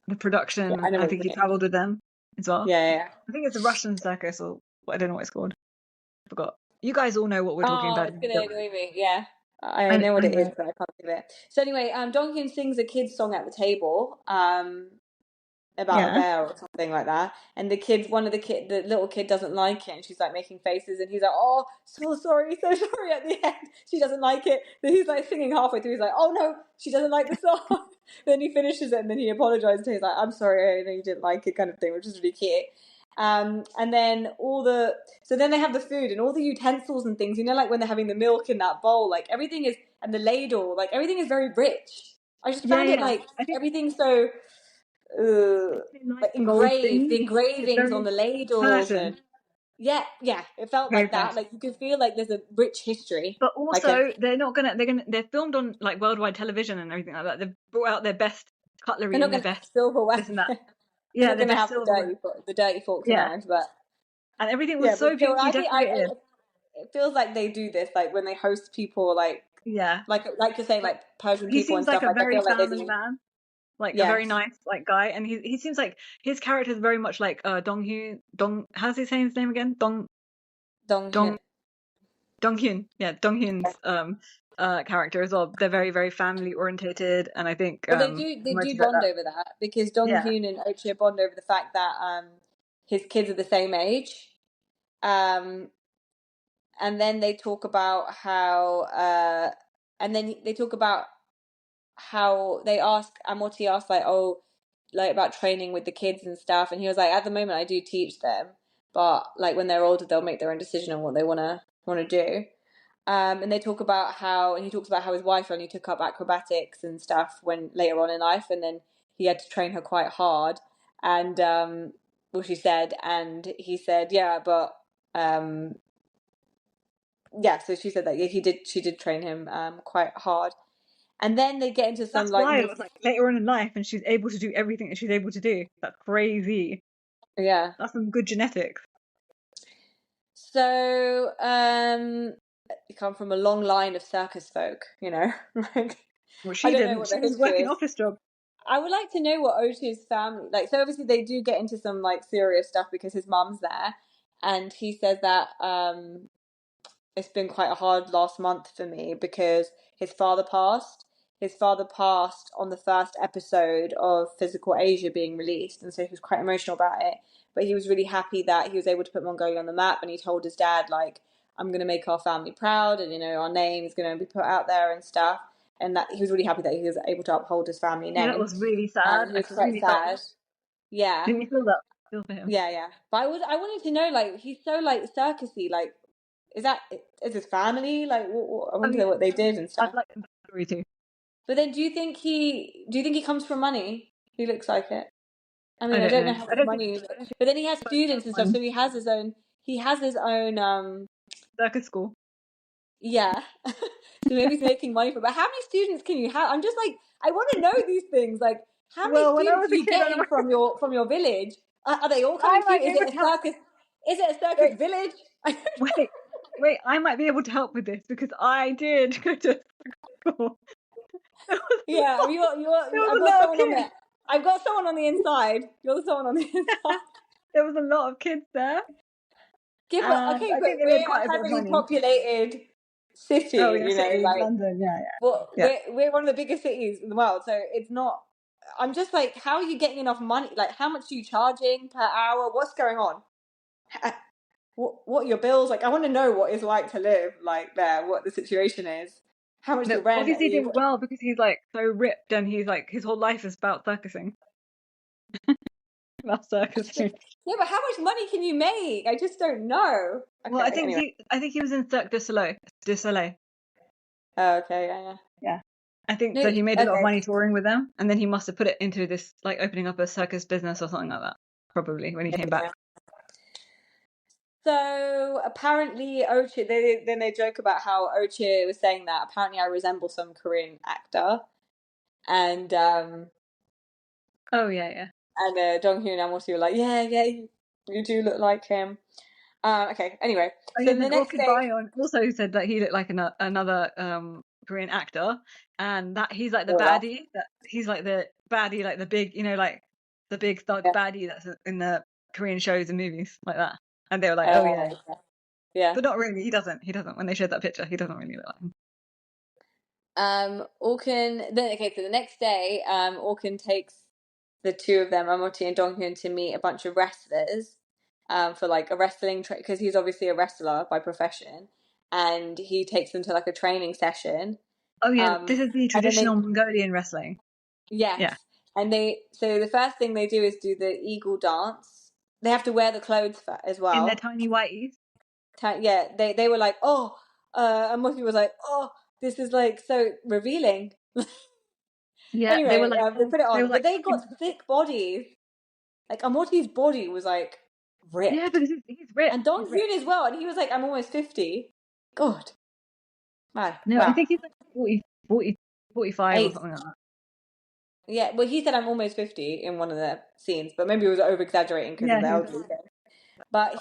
the Yeah, production, I know and I what think you he mean. traveled with them as well. Yeah, yeah, yeah. I think it's a Russian circus or I don't know what it's called. I forgot. You guys all know what we're talking Oh, about. it's gonna Don't annoy me. Yeah, I worry. know what it is, Anyway, but I can't think of it. So anyway, Donghyun sings a kid's song at the table. About a yeah. bear or something like that. And the little kid doesn't like it, and she's like making faces, and he's like, "Oh, so sorry, so sorry." At the end, she doesn't like it. Then he's like singing halfway through. He's like, "Oh no, she doesn't like the song." Then he finishes it, and then he apologizes. He's like, "I'm sorry, I know you didn't like it," kind of thing, which is really cute. And then so then they have the food and all the utensils and things. You know, like when they're having the milk in that bowl, like everything is, and the ladle, like everything is very rich. I just Yeah, found it yeah. like I think everything's so they like like the gold engraved, the thing. It's engravings on very the ladles, Persian, and yeah, it felt very like that. Persian. Like, you could feel like there's a rich history. But Like a also, they're filmed on like worldwide television and everything like that. They've brought out their best they're cutlery not and their gonna have best silverware. this and that. They're Yeah, not their gonna best have silverware. the dirty forks and Yeah, knives, but and everything yeah, was but so still, beautifully decorated. it feels like they do this like when they host people, Yeah, like you're saying, like like Persian he people seems and like stuff. a Like, I very feel like they family do. man, like a very Yes, nice like guy, and he seems like his character is very much like Dong-hyun. How's he saying his name again? Dong-hyun. Dong Dong-hyun. Yeah, Dong-hyun's character as well. They're very very family orientated, and I think Well, they do emotions like bond that. over that because Yeah, Dong-hyun and Ochia bond over the fact that his kids are the same age. Um, and then they talk about how Amotti asked like, oh, like about training with the kids and stuff, and he was like, at the moment I do teach them, but like when they're older they'll make their own decision on what they wanna do. And he talks about how his wife only took up acrobatics and stuff when later on in life, and then he had to train her quite hard. And well, she said, and he said, yeah, but yeah. So she said that yeah, she did train him quite hard. And then they get into some That's like why more, it was like later on in life, and she's able to do everything that she's able to do. That's crazy. yeah. That's some good genetics. So you come from a long line of circus folk, you know. Like, Well, I she don't know didn't. what She the was history working is. office job. I would like to know what Ochir's family like. So obviously they do get into some like serious stuff because his mum's there, and he says that it's been quite a hard last month for me because his father passed. His father passed on the first episode of Physical Asia being released, and so he was quite emotional about it. But he was really happy that he was able to put Mongolia on the map, and he told his dad like, "I'm going to make our family proud, and you know our name is going to be put out there and stuff." And that he was really happy that he was able to uphold his family Yeah, that name. was really sad. He I was quite really felt sad. that. Yeah, Didn't you feel that? Feel for him. yeah, yeah. But I wanted to know, like, he's so like circusy. Like, is his family like? I Oh want to yeah, know what they did and I'd stuff. like the story too. But then, do you think he comes from money? He looks like it. I I mean, I don't don't know know. how I much don't think. money, I don't think but then he has he has students and stuff, one so he has his own. He has his own. circus school. Yeah. So maybe he's making money for. But how many students can you have? I'm just like, I want to know these things. Like, how many Well, when I students was are a you kid, getting from your village? Are they all I coming to you? might be Is able it to a help. circus? Is it a circus Wait, village? wait, wait. I might be able to help with this because I did go to school. There was a Yeah, lot. There I've was a got lot of someone on kids. there. I've got someone on the inside. You're the someone on the inside. There was a lot of kids there, Yeah, but and okay, I but think they made we're a quite a bit of heavily money. populated Oh city, yeah, you know, city, like London. Yeah, well, yeah, we're one of the biggest cities in the world, so it's not. I'm just like, how are you getting enough money? Like, how much are you charging per hour? What's going on? What are your bills? Like, I want to know what it's like to live like there, what the situation is, how much yeah. the No, rent. Are obviously he you? did well because he's like so ripped, and he's like his whole life is about circusing. About circusing. Yeah, but how much money can you make? I just don't know. Well, Okay, anyway. I think he was in Cirque du Soleil. Du Soleil. Oh, okay, yeah, yeah. Yeah. I think No, so. He made a lot of okay. money touring with them, and then he must have put it into this, like opening up a circus business or something like that. Probably when he came back. Yeah. So apparently, Ochir. Then they joke about how Ochir was saying that apparently I resemble some Korean actor, and Oh yeah. Dong-hyun and Amotti were like, yeah, yeah, you do look like him. Okay. Anyway, Oh so yeah. the Then next day, Orkhonbayar also said that he looked like another Korean actor, and that he's like the oh, baddie. That he's like the baddie, like the big, like the big thug yeah, baddie that's in the Korean shows and movies like that. And they were like, oh yeah, yeah, yeah. but not really. He doesn't. He doesn't. When they showed that picture, he doesn't really look like him. Orkun. Then okay, so the next day, Orkun takes the two of them, Amotti and Dong-hyun, to meet a bunch of wrestlers, for like a wrestling because he's obviously a wrestler by profession, and he takes them to like a training session. Oh yeah, Um, this is the and then traditional Mongolian wrestling. yes, Yeah, and so the first thing they do is do the eagle dance. They have to wear the clothes as in their well. tiny whiteies. Yeah, they were like, oh, Amotti was like, oh, this is like so revealing. Yeah, they were Anyway, like they put it they were on, but like they fucking. got thick bodies. Like Amotti's body was like Yeah, ripped, because he's ripped. and He's ripped. Dong-hyun as well, and he was like, I'm almost 50. God, man, No, I wow, think he's like 40, 45 or eight. something like that. Yeah, well, he said I'm almost 50 in one of the scenes, but maybe he was over exaggerating because of Yeah, the he was. elderly thing. But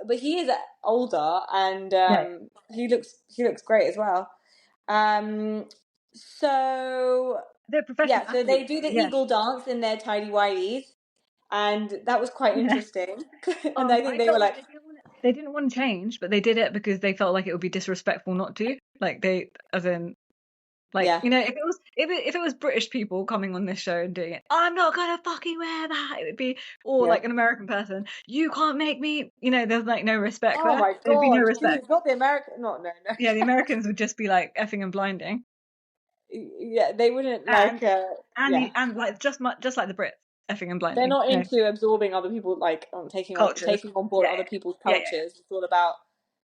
but he is older, and Yeah, he looks great as well. Um, so they're professional yeah, so they athletes. do the Yeah, eagle dance in their tidy whities, and that was quite yeah. interesting. And I think I they were felt like like, they didn't want to change, but they did it because they felt like it would be disrespectful not to. Like they, as in, like yeah, if if it was British people coming on this show and doing it, I'm not gonna fucking wear that. It would be, or like an American person, you can't make me. There's like no respect there. Oh my There'd be no God, respect. dude, not the American. No. Yeah, the Americans would just be like effing and blinding. Yeah, they wouldn't like. And like just like the Brits, effing and blinding. They're not into absorbing other people, like taking on board other people's cultures. It's all about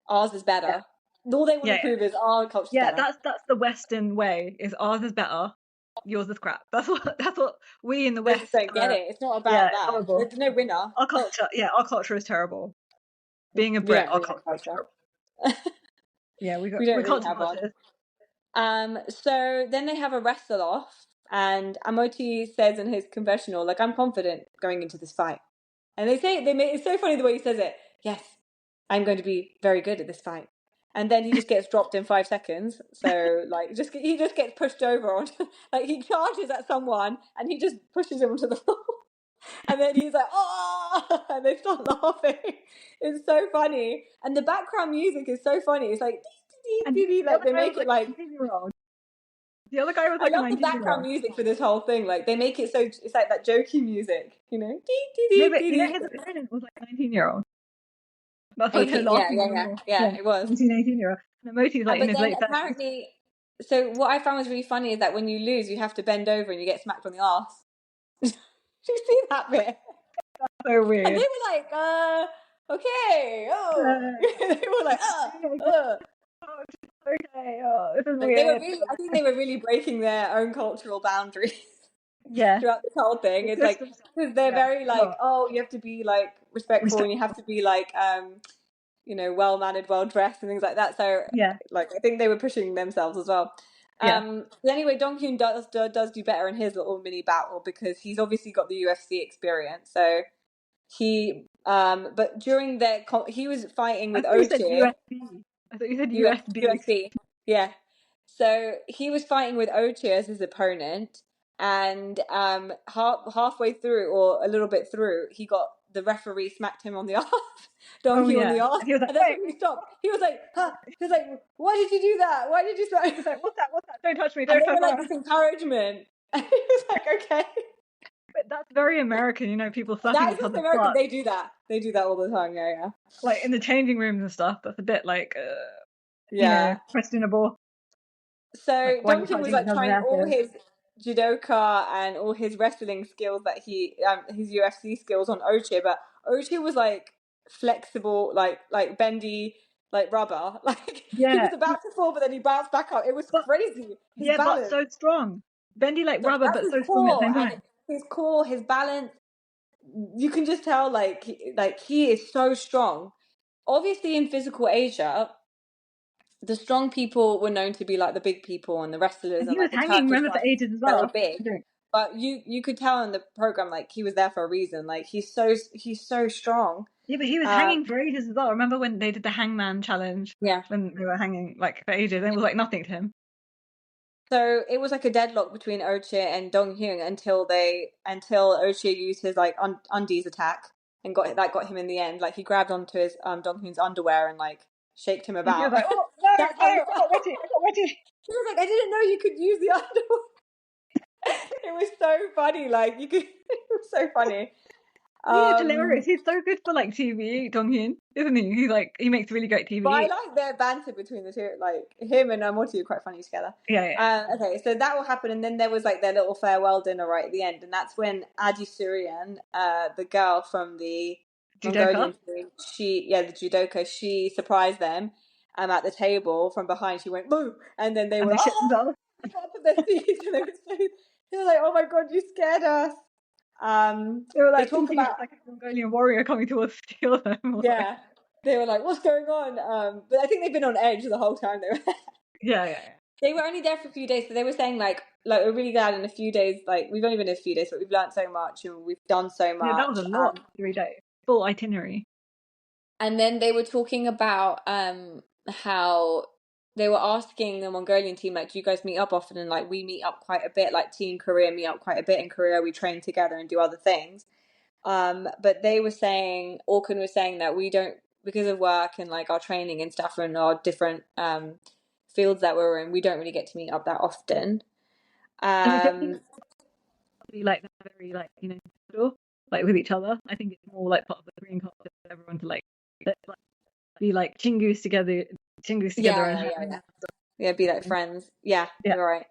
ours is better. All they want to prove is our culture's better. Yeah, that's the Western way. Is ours is better, yours is crap. That's what we in the West don't get it. It's not about that. Horrible. There's no winner. Our culture is terrible. Being a Brit, our culture is terrible. we can't have one. So then they have a wrestle off, and Amotti says in his confessional, like, I'm confident going into this fight. And it's so funny the way he says it. Yes, I'm going to be very good at this fight. And then he just gets dropped in 5 seconds. So like, he just gets pushed over like he charges at someone and he just pushes him onto the floor. And then he's like, oh, and they start laughing. It's so funny. And the background music is so funny. It's like, like they make it like. The other guy was like, I love the background music for this whole thing. Like they make it so it's like that jokey music, His opponent was like 19-year-old. That's like it was 18-year-old. And Amotti's like in his late 30s. Apparently, so what I found was really funny is that when you lose, you have to bend over and you get smacked on the arse. Did you see that bit? That's so weird. And they were like, okay, they were like, okay, this is weird. I think they were really breaking their own cultural boundaries. Yeah. Throughout this whole thing, it's like because they're very like, you have to be like respectful and you have to be like, well mannered, well dressed, and things like that. So like I think they were pushing themselves as well. But anyway, Dong-hyun does do better in his little mini battle because he's obviously got the UFC experience. So he, but during he was fighting with Ochir. I thought you said UFC. Yeah. So he was fighting with Ochir as his opponent. And halfway through, or a little bit through, the referee smacked him on the arse. Dong-hyun on the arse. He was like, and then he stopped. He was like, why did you do that? Why did you smack? He was like, what's that? Don't touch me. Don't touch me. Like this encouragement. And he was like, okay. But that's very American, people slapping each other. That's American. They do that. They do that all the time. Yeah. Like in the changing rooms and stuff. That's a bit like, questionable. So Dong-hyun was like trying all his judoka and all his wrestling skills that his UFC skills on Ochir, but Ochir was like flexible, like bendy, like rubber. Like he was about to fall, but then he bounced back up. It was crazy. His balance. But so strong. Bendy like rubber, but so strong at the same time. His core, his balance. You can just tell, like he is so strong. Obviously, in physical Asia, the strong people were known to be like the big people and the wrestlers. And he was hanging, remember, for ages as well. That were big. But you could tell in the program, like he was there for a reason. Like he's so strong. Yeah, but he was hanging for ages as well. Remember when they did the hangman challenge? Yeah. When they were hanging like for ages, and it was like nothing to him. So it was like a deadlock between Ochir and Dong-hyun until Ochir used his like undies attack and got him in the end. Like he grabbed onto his Dong-hyun's underwear and like shaked him about. And he was like, oh no, I got wetty. He was like, I didn't know you could use the underwear. It was so funny. Like it was so funny. He's hilarious. He's so good for like TV, Dong-hyun, isn't he? He makes really great TV. But I like their banter between the two. Like him and Amotti are quite funny together. Yeah. Okay, so that will happen, and then there was like their little farewell dinner right at the end, and that's when Adiyasuren, the girl from the Mongolian team, the judoka, she surprised them. At the table from behind, she went boo, and then they were like, oh, their seats, and they were like, oh my god, you scared us. They were like talking about like a Mongolian warrior coming towards to steal them. Yeah, they were like, "What's going on?" But I think they've been on edge the whole time. They were. Yeah. They were only there for a few days, so they were saying like we're really glad in a few days. Like we've only been in a few days, but we've learned so much and we've done so much. Yeah, that was a lot. 3 days, full itinerary. And then they were talking about how they were asking the Mongolian team, like, do you guys meet up often? And like, we meet up quite a bit, like Team Korea meet up quite a bit in Korea. We train together and do other things. But they were saying, Orkhon was saying that we don't, because of work and like our training and stuff and our different fields that we're in, we don't really get to meet up that often. And I don't think be like they're very like like with each other. I think it's more like part of the Korean culture for everyone to like be like chingus together, and be like friends. Yeah, yeah. you're right.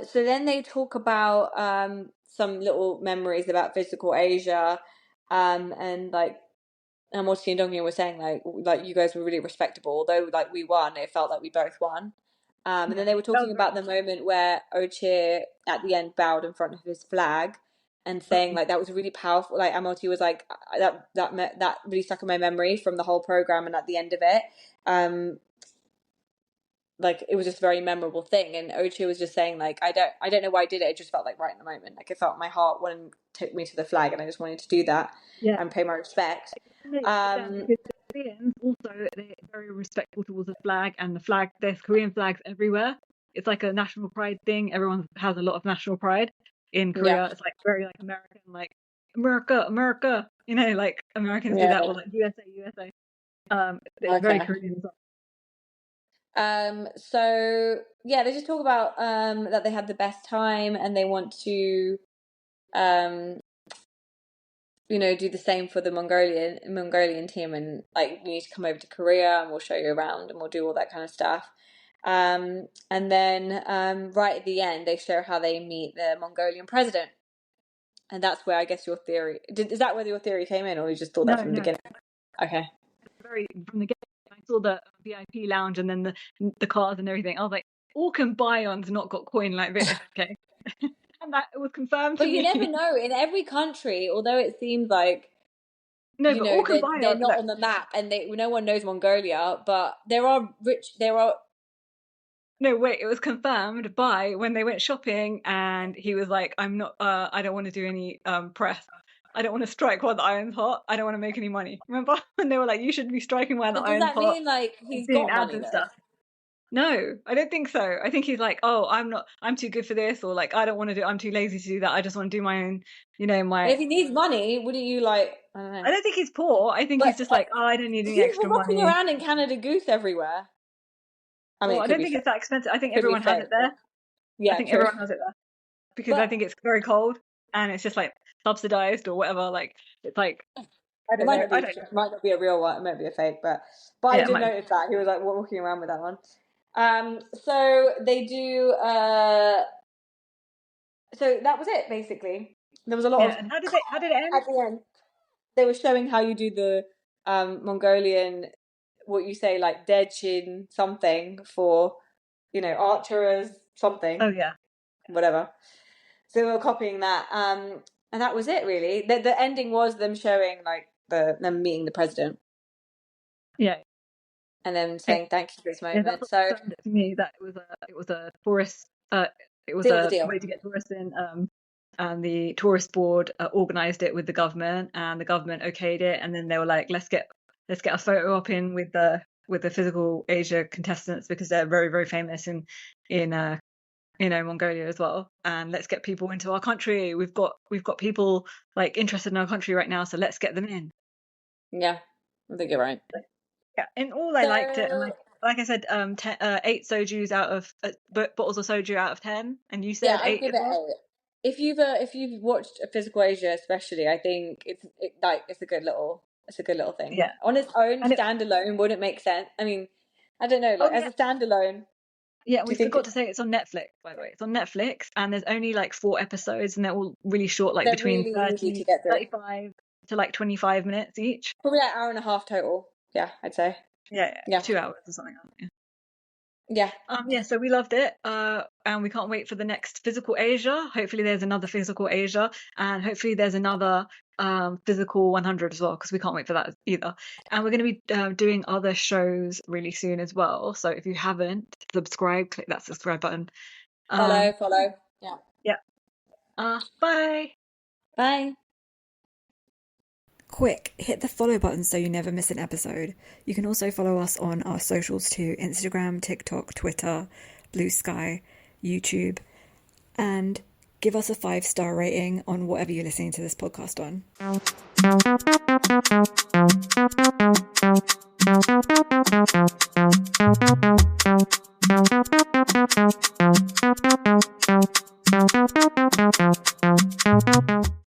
So then they talk about some little memories about physical Asia, and like Amotti and Dong-hyun were saying, like you guys were really respectable, although like we won, it felt like we both won. And then they were talking about the moment where Ochir at the end bowed in front of his flag and saying like that was really powerful. Like Amotti was like that really stuck in my memory from the whole program, and at the end of it, like it was just a very memorable thing. And Ochir was just saying like I don't know why I did it. It just felt like right in the moment. Like it felt my heart when took me to the flag, and I just wanted to do that and pay my respect. Because the Koreans also they're very respectful towards the flag, and the flag. There's Korean flags everywhere. It's like a national pride thing. Everyone has a lot of national pride in Korea. Yeah. It's like very like American, like America. Like Americans do that, or like USA, USA. It's very Korean. So yeah, they just talk about that they had the best time, and they want to do the same for the Mongolian team, and like you need to come over to Korea and we'll show you around and we'll do all that kind of stuff. And then right at the end they show how they meet the Mongolian president, and that's where I guess your theory is that where your theory came in, or you just thought that from the beginning? Okay. From the beginning, I saw the VIP lounge and then the cars and everything. I was like, Orkhonbayar's not got coin like this, okay? And that was confirmed. But you never know. In every country, although it seems like they're not on the map, and no one knows Mongolia, but there are. No, wait, it was confirmed by when they went shopping, and he was like, I'm not, I don't want to do any press. I don't want to strike while the iron's hot. I don't want to make any money. Remember when they were like, you should be striking while the iron's hot? Does that mean like he's got money and stuff? No, I don't think so. I think he's like, oh, I'm too good for this, or like, I don't want to do, I'm too lazy to do that. I just want to do my own, my. If he needs money, wouldn't you like, I don't know. I don't think he's poor. I think he's just like, oh, I don't need any extra money. He's walking around in Canada Goose everywhere. I mean, I don't think it's that expensive. I think everyone has it there. Yeah, I think everyone has it there. Because I think it's very cold and it's just like subsidized or whatever. Like, it's like, it might not be a real one. It might be a fake, but I did notice that. He was like walking around with that one. So they do. So that was it basically. There was a lot of. And how did it end? At the end, they were showing how you do the Mongolian, what you say, like dead chin something for, archers something. Oh yeah. Whatever. So we were copying that, and that was it really. The ending was them showing like them meeting the president. Yeah. And then saying thank you for this moment. Yeah, so to me that it was a tourist it was a way to get tourists in, and the tourist board organized it with the government, and the government okayed it, and then they were like, let's get a photo up in with the physical Asia contestants, because they're very, very famous in Mongolia as well, and let's get people into our country. We've got people like interested in our country right now, so let's get them in. Yeah, I think you're right. Yeah, and all I liked it, and like I said, 8 soju out of bottles of soju out of 10, and you said 8. Give it 8. If you've watched Physical Asia, especially, I think it's a good little thing. Yeah, on its own, standalone wouldn't make sense. I mean, I don't know, as a standalone. Yeah, we forgot to say it's on Netflix, by the way. It's on Netflix, and there's only like 4 episodes, and they're all really short, like between 35 to like 25 minutes each. Probably like 1.5 hours total. Yeah, I'd say. Yeah. 2 hours or something like that. Yeah. So we loved it, and we can't wait for the next Physical Asia. Hopefully there's another Physical Asia, and hopefully there's another Physical 100 as well, because we can't wait for that either. And we're going to be doing other shows really soon as well. So if you haven't subscribed, click that subscribe button. Follow. Yeah. Bye. Bye. Quick, hit the follow button so you never miss an episode. You can also follow us on our socials too: Instagram, TikTok, Twitter, Blue Sky, YouTube, and give us a 5-star rating on whatever you're listening to this podcast on.